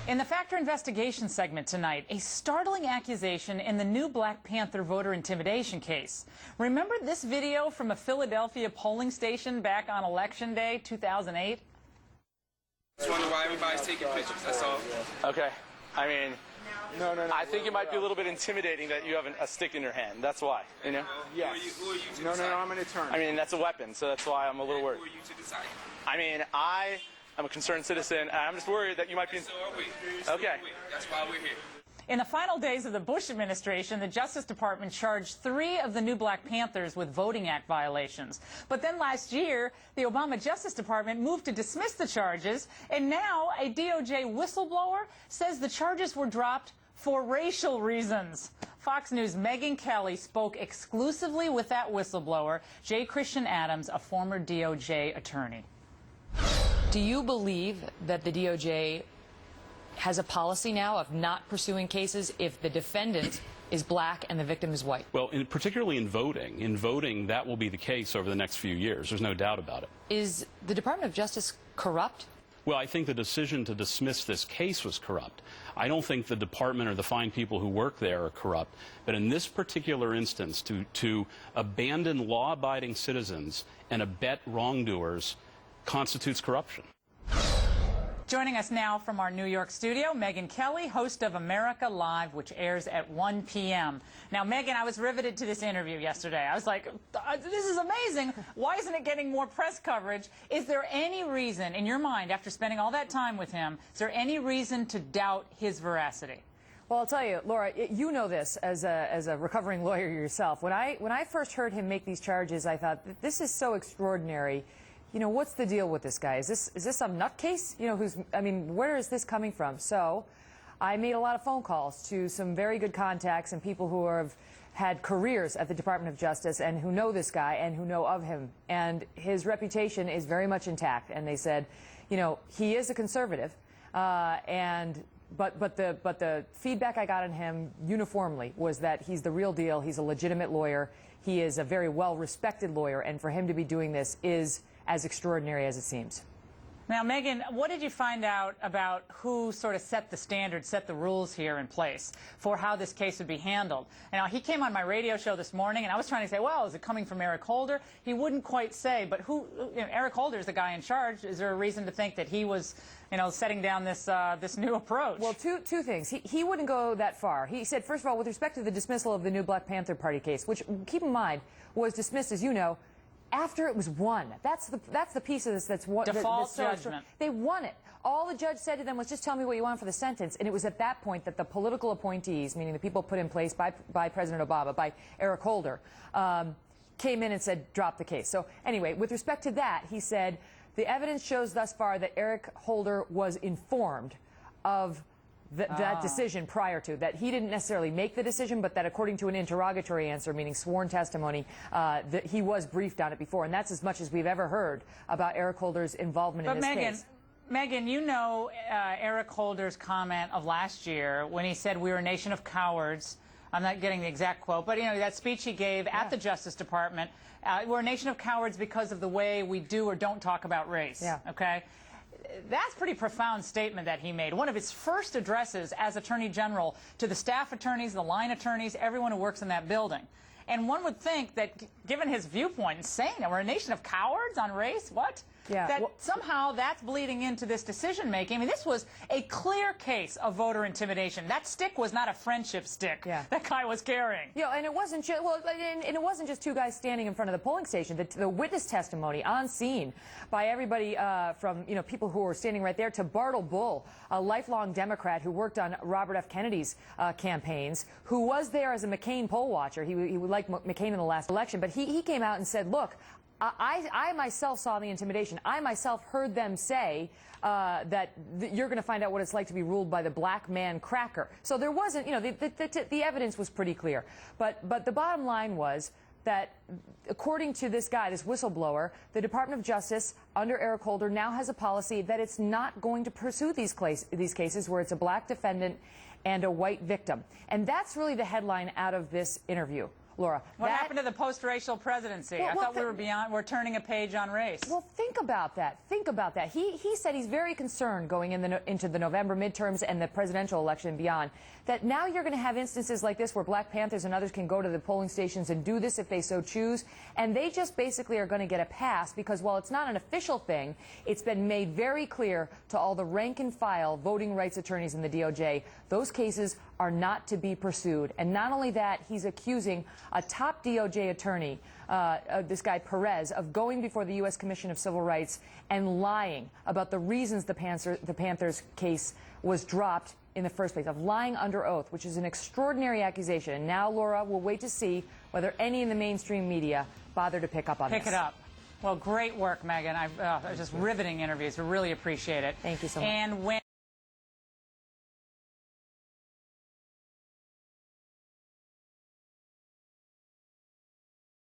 In the Factor Investigation segment tonight, a startling accusation in the new Black Panther voter intimidation case. Remember this video from a Philadelphia polling station back on Election Day, 2008? Just wonder why everybody's taking pictures, that's all. Okay. I mean, no. I think it might be a little bit intimidating that you have a stick in your hand. That's why, you know? Yes. Who are you to decide? No, I'm an attorney. I mean, that's a weapon, so that's why I'm a little worried. Who are you to decide? I mean, I'm a concerned citizen, and I'm just worried that you might be... So are we. Okay. That's why we're here. In the final days of the Bush administration, the Justice Department charged 3 of the new Black Panthers with Voting Act violations. But then last year, the Obama Justice Department moved to dismiss the charges, and now a DOJ whistleblower says the charges were dropped for racial reasons. Fox News' Megyn Kelly spoke exclusively with that whistleblower, J. Christian Adams, a former DOJ attorney. Do you believe that the DOJ has a policy now of not pursuing cases if the defendant is black and the victim is white? Well, particularly in voting. In voting, that will be the case over the next few years. There's no doubt about it. Is the Department of Justice corrupt? Well, I think the decision to dismiss this case was corrupt. I don't think the department or the fine people who work there are corrupt. But in this particular instance, to abandon law-abiding citizens and abet wrongdoers constitutes corruption. Joining us now from our New York studio, Megyn Kelly, host of America Live, which airs at 1 p.m. Now, Megyn, I was riveted to this interview yesterday. I was like, this is amazing. Why isn't it getting more press coverage? Is there any reason, in your mind, after spending all that time with him, is there any reason to doubt his veracity? Well, I'll tell you, Laura, you know this as a recovering lawyer yourself. When I first heard him make these charges, I thought, this is so extraordinary. You know, what's the deal with this guy? Is this some nutcase? You know, where is this coming from? So I made a lot of phone calls to some very good contacts and people who have had careers at the Department of Justice and who know this guy and who know of him. And his reputation is very much intact. And they said, you know, he is a conservative, but the feedback I got on him uniformly was that he's the real deal. He's a legitimate lawyer. He is a very well-respected lawyer. And for him to be doing this is as extraordinary as it seems. Now, Megyn, what did you find out about who sort of set the standards, set the rules here in place for how this case would be handled? Now, he came on my radio show this morning, and I was trying to say, well, is it coming from Eric Holder? He wouldn't quite say, but who, you know, Eric Holder is the guy in charge. Is there a reason to think that he was, you know, setting down this this new approach? Well, two things. He wouldn't go that far. He said, first of all, with respect to the dismissal of the new Black Panther Party case, which, keep in mind, was dismissed, as you know, after it was won. That's the piece of this that's won. Default judgment. They won it. All the judge said to them was, just tell me what you want for the sentence. And it was at that point that the political appointees, meaning the people put in place by President Obama, by Eric Holder, came in and said, drop the case. So anyway, with respect to that, he said, the evidence shows thus far that Eric Holder was informed of that decision prior to, that he didn't necessarily make the decision, but that according to an interrogatory answer, meaning sworn testimony, that he was briefed on it before. And that's as much as we've ever heard about Eric Holder's involvement in this case. Megyn, you know Eric Holder's comment of last year when he said we were a nation of cowards. I'm not getting the exact quote, but you know that speech he gave at the Justice Department. We're a nation of cowards because of the way we do or don't talk about race. Yeah. Okay. That's a pretty profound statement that he made. One of his first addresses as Attorney General to the staff attorneys, the line attorneys, everyone who works in that building. And one would think that, given his viewpoint, insane, that we're a nation of cowards on race? What? Yeah. That somehow that's bleeding into this decision-making. I mean, this was a clear case of voter intimidation. That stick was not a friendship stick that guy was carrying. Yeah, and it wasn't just, well, and it wasn't just 2 guys standing in front of the polling station. The witness testimony on scene by everybody from, you know, people who were standing right there to Bartle Bull, a lifelong Democrat who worked on Robert F. Kennedy's campaigns, who was there as a McCain poll watcher. He liked McCain in the last election, but he came out and said, look, I myself saw the intimidation. I myself heard them say that you're going to find out what it's like to be ruled by the black man cracker. So there wasn't, you know, the evidence was pretty clear. But the bottom line was that, according to this guy, this whistleblower, the Department of Justice under Eric Holder now has a policy that it's not going to pursue these cases where it's a black defendant and a white victim. And that's really the headline out of this interview. Laura. What happened to the post-racial presidency? I thought we're turning a page on race. Well, think about that. Think about that. He said he's very concerned going into the November midterms and the presidential election and beyond, that now you're going to have instances like this where Black Panthers and others can go to the polling stations and do this if they so choose, and they just basically are going to get a pass because while it's not an official thing, it's been made very clear to all the rank and file voting rights attorneys in the DOJ, those cases are not to be pursued. And not only that, he's accusing a top DOJ attorney, this guy Perez, of going before the U.S. Commission of Civil Rights and lying about the reasons the Panthers case was dropped in the first place, of lying under oath, which is an extraordinary accusation. And now, Laura, we'll wait to see whether any in the mainstream media bother to pick up on this. Pick it up. Well, great work, Megyn. Just riveting interviews. We really appreciate it. Thank you so much. And when